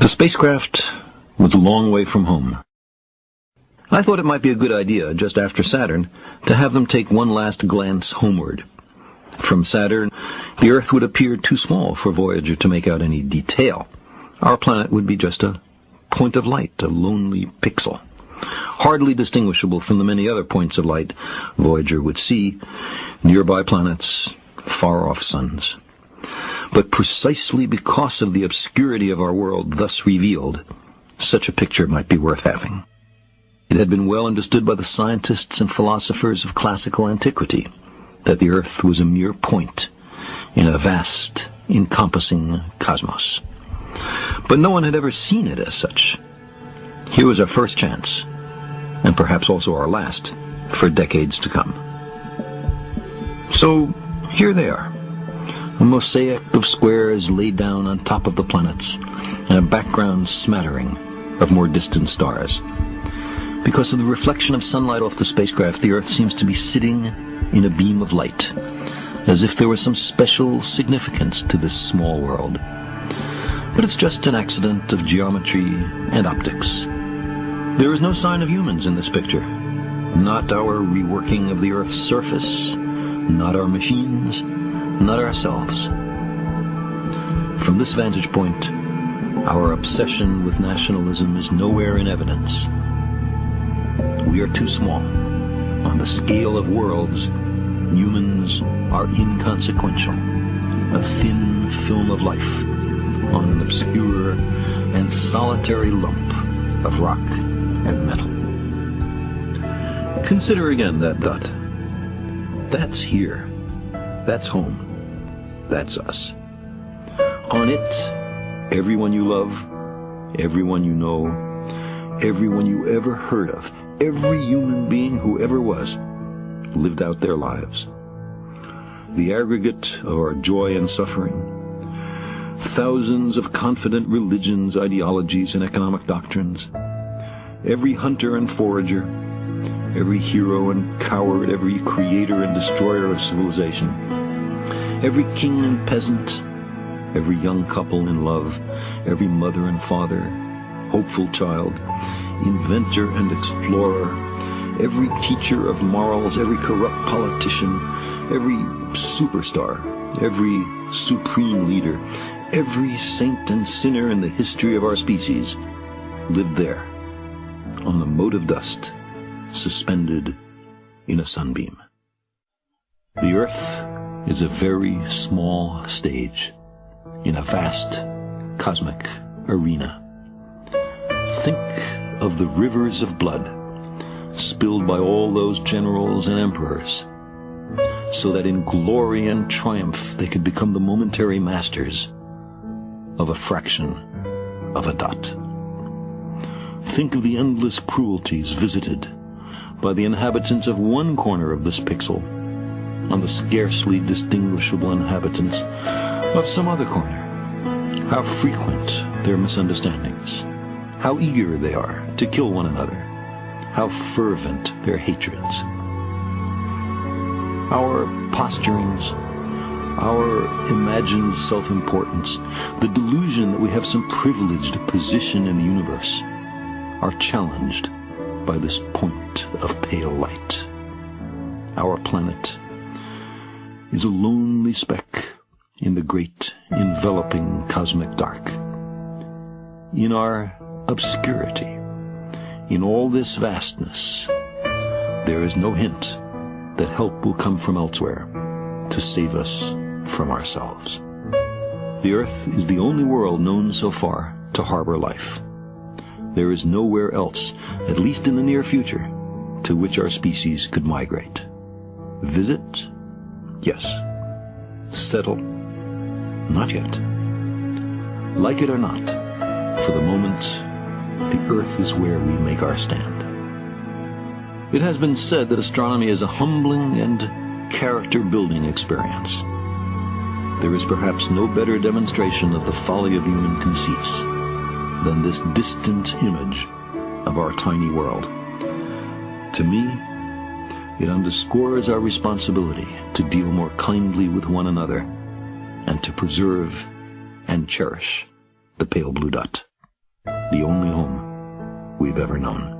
The spacecraft was a long way from home. I thought it might be a good idea, just after Saturn, to have them take one last glance homeward. From Saturn, the Earth would appear too small for Voyager to make out any detail. Our planet would be just a point of light, a lonely pixel, hardly distinguishable from the many other points of light Voyager would see, nearby planets, far-off suns. But precisely because of the obscurity of our world thus revealed, such a picture might be worth having. It had been well understood by the scientists and philosophers of classical antiquity that the Earth was a mere point in a vast, encompassing cosmos. But no one had ever seen it as such. Here was our first chance, and perhaps also our last, for decades to come. So, here they are, a mosaic of squares laid down on top of the planets, and a background smattering of more distant stars. Because of the reflection of sunlight off the spacecraft, the Earth seems to be sitting in a beam of light, as if there was some special significance to this small world. But it's just an accident of geometry and optics. There is no sign of humans in this picture. Not our reworking of the Earth's surface, not our machines, not ourselves. From this vantage point, our obsession with nationalism is nowhere in evidence. We are too small. On the scale of worlds, humans are inconsequential, a thin film of life on an obscure and solitary lump of rock and metal. Consider again that dot. That's here. That's home. That's us. On it, everyone you love, everyone you know, everyone you ever heard of, every human being who ever was, lived out their lives. The aggregate of our joy and suffering, thousands of confident religions, ideologies, and economic doctrines, every hunter and forager, every hero and coward, every creator and destroyer of civilization, every king and peasant, every young couple in love, every mother and father, hopeful child, inventor and explorer, every teacher of morals, every corrupt politician, every superstar, every supreme leader, every saint and sinner in the history of our species lived there, on the mote of dust, suspended in a sunbeam. The Earth is a very small stage in a vast cosmic arena. Think of the rivers of blood spilled by all those generals and emperors, so that in glory and triumph they could become the momentary masters of a fraction of a dot. Think of the endless cruelties visited by the inhabitants of one corner of this pixel on the scarcely distinguishable inhabitants of some other corner. How frequent their misunderstandings, how eager they are to kill one another, how fervent their hatreds. Our posturings, our imagined self-importance, the delusion that we have some privileged position in the universe, are challenged by this point of pale light. Our planet is a lonely speck in the great enveloping cosmic dark. In our obscurity, in all this vastness, there is no hint that help will come from elsewhere to save us from ourselves. The Earth is the only world known so far to harbor life. There is nowhere else, at least in the near future, to which our species could migrate. Visit? Yes. Settle? Not yet. Like it or not, for the moment, the Earth is where we make our stand. It has been said that astronomy is a humbling and character-building experience. There is perhaps no better demonstration of the folly of human conceits than this distant image of our tiny world. To me, it underscores our responsibility to deal more kindly with one another and to preserve and cherish the pale blue dot. the only home we've ever known.